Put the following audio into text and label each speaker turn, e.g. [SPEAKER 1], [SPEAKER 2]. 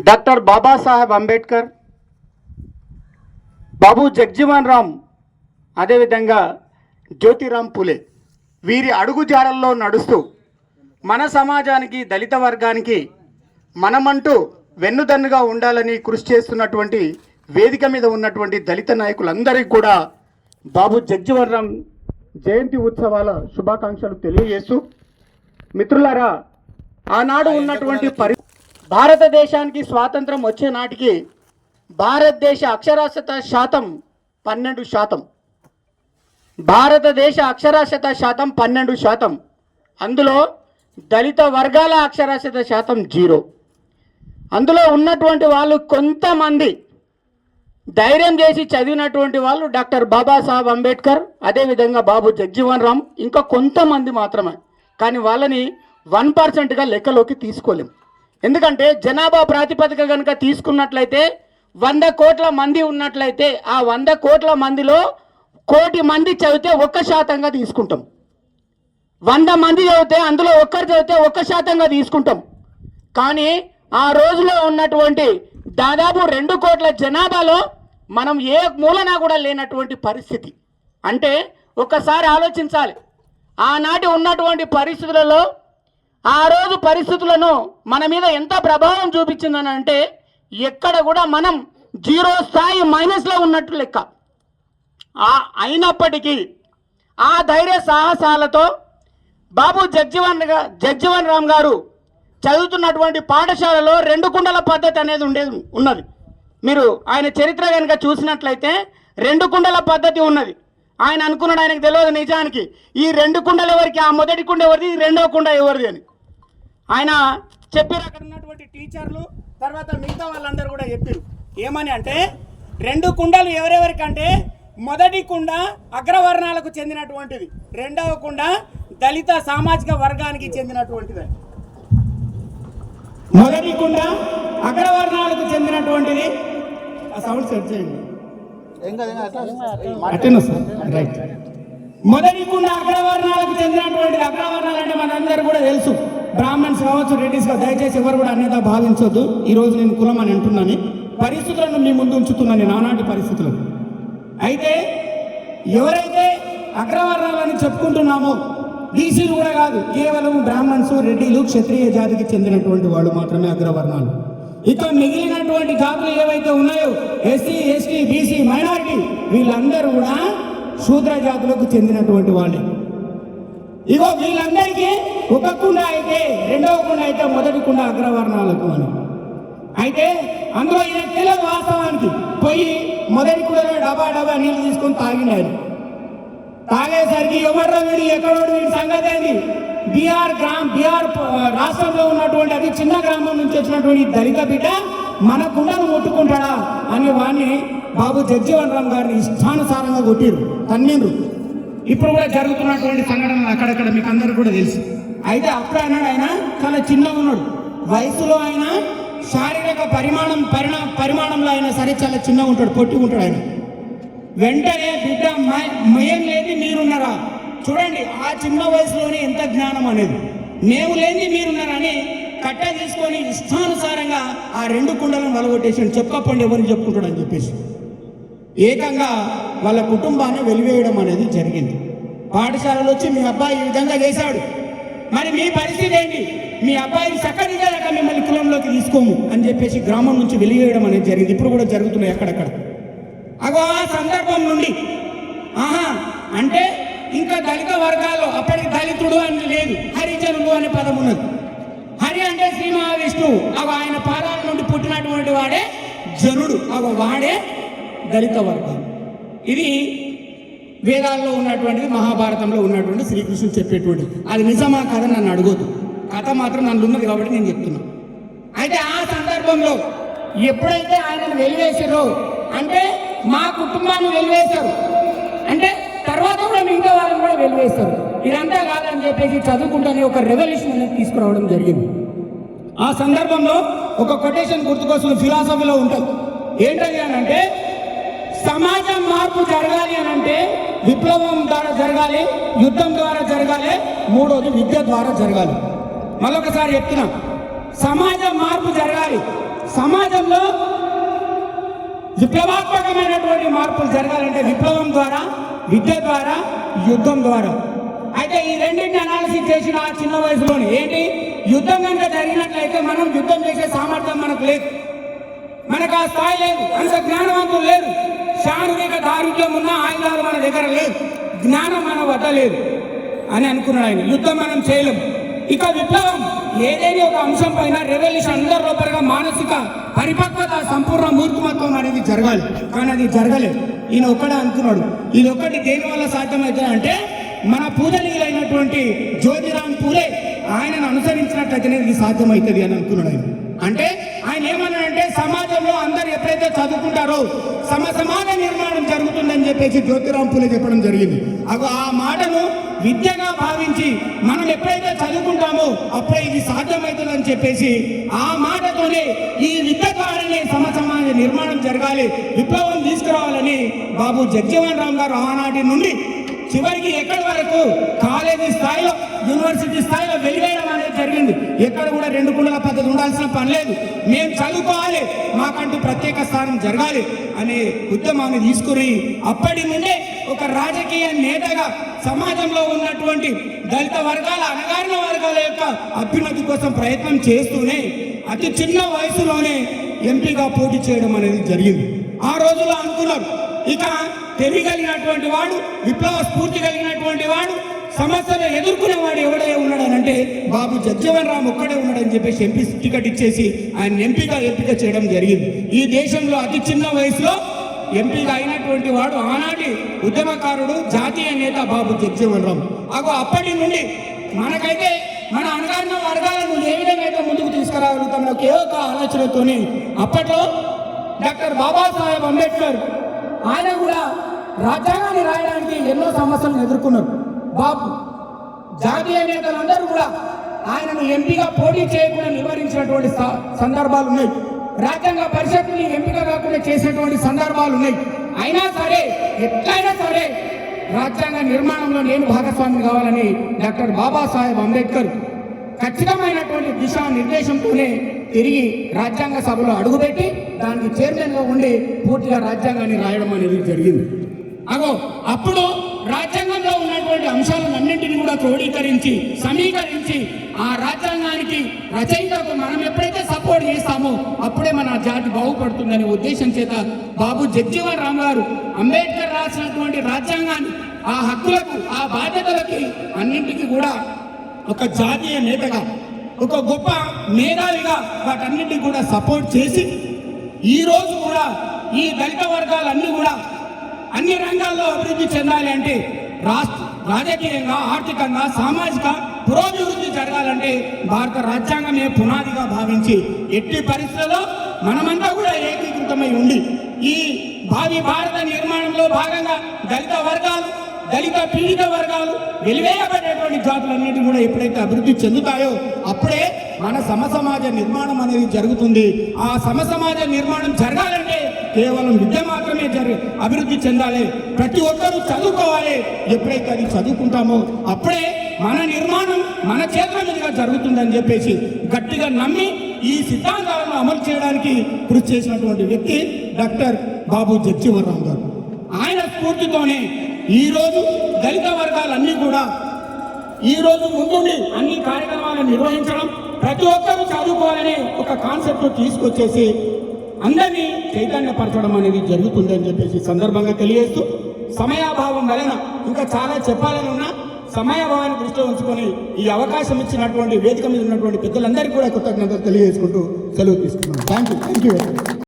[SPEAKER 1] Doctor Babasaheb Ambedkar, Babu Jagjivan Ram, అదేవిధంగా జ్యోతిరామ్ పులే వీరి అడుగుజాడల్లో నడుస్తూ మన సమాజానికి, దళిత వర్గానికి మనమంటూ వెన్నుదన్నుగా ఉండాలని కృషి చేస్తున్నటువంటి వేదిక మీద ఉన్నటువంటి దళిత నాయకులందరికీ కూడా బాబు జగ్జీవన్ రామ్ జయంతి ఉత్సవాల శుభాకాంక్షలు తెలియజేస్తూ, మిత్రులారా, ఆనాడు ఉన్నటువంటి భారతదేశానికి స్వాతంత్రం వచ్చే నాటికి భారతదేశ అక్షరాస్యత శాతం 12%. భారతదేశ అక్షరాస్యత శాతం 12%. అందులో దళిత వర్గాల అక్షరాస్యత శాతం 0. అందులో ఉన్నటువంటి వాళ్ళు కొంతమంది ధైర్యం చేసి చదివినటువంటి వాళ్ళు డాక్టర్ బాబాసాహెబ్ అంబేద్కర్, అదేవిధంగా బాబు జగ్జీవన్ రామ్, ఇంకా కొంతమంది మాత్రమే. కానీ వాళ్ళని 1%గా లెక్కలోకి తీసుకోలేం. ఎందుకంటే జనాభా ప్రాతిపదిక కనుక తీసుకున్నట్లయితే 100 కోట్ల మంది ఉన్నట్లయితే ఆ 100 కోట్ల మందిలో 1 కోటి మంది చదివితే 1% తీసుకుంటాం. 100 మంది చదివితే అందులో ఒక్కరు చదివితే 1%గా తీసుకుంటాం. కానీ ఆ రోజులో ఉన్నటువంటి దాదాపు 2 కోట్ల జనాభాలో మనం ఏ మూలన కూడా లేనటువంటి పరిస్థితి. అంటే ఒక్కసారి ఆలోచించాలి, ఆనాటి ఉన్నటువంటి పరిస్థితులలో ఆ రోజు పరిస్థితులను మన మీద ఎంత ప్రభావం చూపించిందని అంటే ఎక్కడ కూడా మనం 0 స్థాయి మైనస్లో ఉన్నట్టు లెక్క. అయినప్పటికీ ఆ ధైర్య సాహసాలతో బాబు జగ్జీవన్ రామ్ గారు చదువుతున్నటువంటి పాఠశాలలో 2 కుండల పద్ధతి అనేది ఉన్నది. మీరు ఆయన చరిత్ర కనుక చూసినట్లయితే 2 కుండల పద్ధతి ఉన్నది. ఆయన అనుకున్నాడు, ఆయనకు తెలియదు నిజానికి ఈ 2 కుండలు ఎవరికి, ఆ మొదటి కుండ ఎవరిది, రెండవ కుండ ఎవరిది అని. ఆయన చెప్పారు, అక్కడ ఉన్నటువంటి టీచర్లు, తర్వాత మిగతా వాళ్ళందరూ కూడా చెప్పారు. ఏమని అంటే 2 కుండలు ఎవరెవరికంటే మొదటి కుండ అగ్రవర్ణాలకు చెందినటువంటిది, రెండవ కుండ దళిత సామాజిక వర్గానికి చెందినటువంటిది. మొదటి కుండ అగ్రవర్ణాలకు చెందినటువంటిది. ఆ సౌండ్ సెట్ చేయండి. మొదటి కుండ అగ్రవర్ణాలకు చెందినటువంటిది. అగ్రవర్ణాలు అంటే మనందరూ కూడా తెలుసు, బ్రాహ్మణ్స్ కావచ్చు, రెడ్డిస్ కావచ్చు. దయచేసి ఎవరు కూడా అన్యత భావించొద్దు. ఈరోజు నేను కులం అని అంటున్నాను, పరిస్థితులను మీ ముందు ఉంచుతున్నాను, నానాటి పరిస్థితులు. అయితే ఎవరైతే అగ్రవర్ణాలని చెప్పుకుంటున్నామో బీసీలు కూడా కాదు, కేవలం బ్రాహ్మణ్స్, రెడ్డిలు, క్షత్రియ జాతికి చెందినటువంటి వాళ్ళు మాత్రమే అగ్రవర్ణాలు. ఇక మిగిలినటువంటి జాతులు ఏవైతే ఉన్నాయో ఎస్సీ, ఎస్టీ, బీసీ, మైనారిటీ, వీళ్ళందరూ కూడా శూద్ర జాతులకు చెందినటువంటి వాళ్ళే. ఇగో వీళ్ళందరికీ 1 కుండ అయితే, రెండవ కుండ అయితే మొదటి కుండ అగ్రవర్ణాలకు అని. అయితే అందులో ఈయన తెలియదు వాస్తవానికి. పోయి మొదటి కుండలో డబా నీళ్ళు తీసుకొని తాగినారు. తాగేసరికి ఎవరో వీడు, ఎక్కడో వీడి సంగతి ఏంది, బీహార్ రాష్ట్రంలో ఉన్నటువంటి అది చిన్న గ్రామం నుంచి వచ్చినటువంటి దళిత బిడ్డ మన కుండను ముట్టుకుంటాడా అని వాడిని బాబు జగ్జీవన్ రామ్ గారిని ఇష్టానుసారంగా కొట్టిరు, తన్నిండ్రు. ఇప్పుడు కూడా జరుగుతున్నటువంటి సంఘటనలు అక్కడక్కడ మీకు అందరూ కూడా తెలుసు. అయితే అప్పుడు ఆయన చాలా చిన్నగా ఉన్నాడు వయసులో, ఆయన శారీరక పరిమాణంలో అయినా సరే చాలా చిన్నగా ఉంటాడు, పొట్టి ఉంటాడు ఆయన. వెంటనే బిడ్డ మయం లేని మీరున్నారా, చూడండి ఆ చిన్న వయసులోనే ఎంత జ్ఞానం అనేది, మేము లేని మీరున్నారని కట్ట తీసుకొని ఇష్టానుసారంగా ఆ 2 కుండలను వలగొట్టేసాడు. చెప్పండి ఎవరిని చెప్పుకుంటాడు అని చెప్పేసి ఏకంగా వాళ్ళ కుటుంబాన్ని వెలివేయడం అనేది జరిగింది. పాఠశాలలో వచ్చి మీ అబ్బాయి ఈ విధంగా చేశాడు, మరి మీ పరిస్థితి ఏంటి, మీ అబ్బాయిని చక్కదిగాక మిమ్మల్ని కులంలోకి తీసుకోము అని చెప్పేసి గ్రామం నుంచి వెలివేయడం అనేది జరిగింది. ఇప్పుడు కూడా జరుగుతున్నాయి అక్కడక్కడ. అగో ఆ సందర్భం నుండి అంటే ఇంకా దళిత వర్గాల్లో అప్పటికి దళితుడు అని లేదు, హరిజనులు అనే పదం ఉన్నది. హరి అంటే శ్రీ మహావిష్ణువు, అగో ఆయన పాదాల నుండి పుట్టినటువంటి వాడే జనుడు, అగో వాడే దళిత వర్గం. ఇది వేదాల్లో ఉన్నటువంటిది, మహాభారతంలో ఉన్నటువంటి శ్రీకృష్ణుడు చెప్పేటువంటిది. అది నిజమా కథ నన్ను అడగొద్దు, కథ మాత్రం నన్ను ఉన్నది కాబట్టి నేను చెప్తున్నా. అయితే ఆ సందర్భంలో ఎప్పుడైతే ఆయనను వెలివేసారో, అంటే మా కుటుంబాన్ని వెలివేశారు అంటే తర్వాత కూడా మిగతా వాళ్ళని కూడా వెలివేస్తారు. ఇదంతా కాదని చెప్పేసి చదువుకుంటానే ఒక రెవల్యూషన్ అనేది తీసుకురావడం జరిగింది. ఆ సందర్భంలో ఒక కొటేషన్ గుర్తుకొస్తుంది, ఫిలాసఫీలో ఉంటుంది. ఏంటది అని అంటే, సమాజం మార్పు జరగాలి అని అంటే విప్లవం ద్వారా జరగాలి, యుద్ధం ద్వారా జరగాలి, మూడోది విద్య ద్వారా జరగాలి. మళ్ళొకసారి చెప్తున్నా, సమాజ మార్పు జరగాలి, విప్లవాత్మకమైనటువంటి మార్పులు జరగాలంటే విప్లవం ద్వారా, విద్య ద్వారా, యుద్ధం ద్వారా. అయితే ఈ రెండింటిని అనాలిసిస్ చేసిన ఆ చిన్న వయసులోనే ఏంటి, యుద్ధం కనుక జరిగినట్లయితే మనం యుద్ధం చేసే సామర్థ్యం మనకు లేదు, మనకు ఆ స్థాయి లేదు, అంత జ్ఞానవంతులు లేరు, శారీరక దారుఢ్యం ఉన్న ఆయుధాలు మన దగ్గర లేదు, జ్ఞానం మన వద్ద లేదు అని అనుకున్నాడు ఆయన. యుద్ధం మనం చేయలేము. ఇక విప్లవం ఏదైనా ఒక అంశం పైన రెవల్యూషన్ అందరి లోపలగా మానసిక పరిపక్వత, సంపూర్ణ మూర్తిమత్వం అనేది జరగాలి. కానీ అది జరగలేదు. ఈయన ఒక్కడే అనుకున్నాడు. ఇది ఒక్కటి దేని వల్ల సాధ్యమవుతుంది అంటే మన పూజనీయులైనటువంటి జ్యోతిరామ్ పూలే ఆయనను అనుసరించినట్లయితేనే ఇది సాధ్యమవుతుంది అని అనుకున్నాడు ఆయన. అంటే ఆయన ఏమన్నాడంటే సమాజంలో అందరు ఎప్పుడైతే చదువుకుంటారో సమాజ నిర్మాణం జరుగుతుందని చెప్పేసి జ్యోతిరామ్ పూలే చెప్పడం జరిగింది. ఆ మాటను విద్యగా భావించి మనం ఎప్పుడైతే చదువుకుంటామో అప్పుడే ఇది సాధ్యమవుతుందని చెప్పేసి ఆ మాటతోనే ఈ విద్య ద్వారానే సమాజ నిర్మాణం జరగాలి, విప్లవం తీసుకురావాలని బాబు జగ్జీవన్ రామ్ గారు ఆనాటి నుండి చివరికి ఎక్కడి వరకు కాలేజీ స్థాయిలో, యూనివర్సిటీ స్థాయిలో వెలివేయడం అనేది జరిగింది. ఎక్కడ కూడా 2 కుండల పద్ధతి ఉండాల్సిన పని లేదు, మేము చదువుకోవాలి, మాకంటూ ప్రత్యేక స్థానం జరగాలి అనే ఉద్యమాన్ని తీసుకుని అప్పటి నుండే ఒక రాజకీయ నేతగా సమాజంలో ఉన్నటువంటి దళిత వర్గాల, అణగారిన వర్గాల యొక్క అభ్యున్నతి కోసం ప్రయత్నం చేస్తూనే అతి చిన్న వయసులోనే ఎంపీగా పోటీ చేయడం అనేది జరిగింది. ఆ రోజుల్లో అనుకున్నారు ఇక తెలియగలిగినటువంటి వాడు, విప్లవ స్ఫూర్తి కలిగినటువంటి వాడు, సమస్యలు ఎదుర్కొనేవాడు ఎవడే ఉన్నాడనంటే బాబు జగ్జీవన్ రామ్ ఒక్కడే ఉన్నాడని చెప్పేసి ఎంపీ టికెట్ ఇచ్చేసి ఆయన ఎంపీగా ఎంపిక చేయడం జరిగింది. ఈ దేశంలో అతి చిన్న వయసులో ఎంపీగా అయినటువంటి వాడు ఆనాటి ఉద్యమకారుడు, జాతీయ నేత బాబు జగ్జీవన్ రామ్. అప్పటి నుండి మనకైతే మన అణగారిన వర్గాలను ఏ విధంగా అయితే ముందుకు తీసుకురాగలుగుతాం ఒకే ఒక ఆలోచనతోనే అప్పట్లో డాక్టర్ బాబాసాహెబ్ అంబేద్కర్ ఆయన కూడా రాజ్యాంగాన్ని రాయడానికి ఎన్నో సమస్యలను ఎదుర్కొన్నారు. బాబు జాతీయ నేతలందరూ కూడా ఆయనను ఎంపీగా పోటీ చేయకుండా నివారించినటువంటి సందర్భాలు ఉన్నాయి. రాజ్యాంగ పరిషత్తుని ఎంపిక కాకుండా చేసినటువంటి సందర్భాలు ఉన్నాయి. అయినా సరే ఎట్లయినా సరే రాజ్యాంగ నిర్మాణంలో నేను భాగస్వామి కావాలని డాక్టర్ బాబాసాహెబ్ అంబేద్కర్ ఖచ్చితమైనటువంటి దిశా నిర్దేశంతోనే తిరిగి రాజ్యాంగ సభలో అడుగుపెట్టి దానికి చైర్మన్గా ఉండి పూర్తిగా రాజ్యాంగాన్ని రాయడం అనేది జరిగింది. అప్పుడు రాజ్యాంగంలో ఉన్నటువంటి అంశాలన్నింటినీ కూడా క్రోడీకరించి సమీకరించి ఆ రాజ్యాంగానికి రచయితకు మనం ఎప్పుడైతే సపోర్ట్ చేస్తామో అప్పుడే మన జాతి బాగుపడుతుందనే ఉద్దేశం చేత బాబు జగ్జీవన్ రామ్ గారు అంబేద్కర్ రాసినటువంటి రాజ్యాంగాన్ని, ఆ హక్కులకు, ఆ బాధ్యతలకి అన్నింటికి కూడా ఒక జాతీయ నేతగా, ఒక గొప్ప మేధావిగా వాటన్నింటినీ కూడా సపోర్ట్ చేసి ఈరోజు కూడా ఈ దళిత వర్గాలన్నీ కూడా అన్ని రంగాల్లో అభివృద్ధి చెందాలి అంటే రాజకీయంగా, ఆర్థికంగా, సామాజిక పురోభివృద్ధి జరగాలంటే భారత రాజ్యాంగమే పునాదిగా భావించి ఎట్టి పరిస్థితుల్లో మనమంతా కూడా ఏకీకృతమై ఉండి ఈ భావి భారత నిర్మాణంలో భాగంగా దళిత వర్గాలు, దళిత పీడిత వర్గాలు, వెలివేయబడేటువంటి జాతులన్నింటినీ కూడా ఎప్పుడైతే అభివృద్ధి చెందుతాయో అప్పుడే మన సమసమాజ నిర్మాణం అనేది జరుగుతుంది. ఆ సమసమాజ నిర్మాణం జరగాలంటే కేవలం విద్య మాత్రమే అభివృద్ధి చెందాలి, ప్రతి ఒక్కరూ చదువుకోవాలి. ఎప్పుడైతే అది చదువుకుంటామో అప్పుడే మన నిర్మాణం మన చేతుల మీదుగా జరుగుతుందని చెప్పేసి గట్టిగా నమ్మి ఈ సిద్ధాంతాలను అమలు చేయడానికి కృషి చేసినటువంటి వ్యక్తి డాక్టర్ బాబు జగ్జీవన్ రామ్ గారు. ఆయన స్ఫూర్తితోనే ఈరోజు దళిత వర్గాలన్నీ కూడా ఈరోజు ముందుండి అన్ని కార్యక్రమాలను నిర్వహించడం, ప్రతి ఒక్కరూ చదువుకోవాలనే ఒక కాన్సెప్ట్ తీసుకొచ్చేసి అందరినీ చైతన్యపరచడం అనేది జరుగుతుందని చెప్పేసి సందర్భంగా తెలియజేస్తూ, సమయాభావం వలన ఇంకా చాలా చెప్పాలని ఉన్నా సమయాభావాన్ని దృష్టిలో ఉంచుకొని ఈ అవకాశం ఇచ్చినటువంటి వేదిక మీద ఉన్నటువంటి పెద్దలందరికీ కూడా కృతజ్ఞతలు తెలియజేసుకుంటూ సెలవు తీసుకున్నాను. Thank you.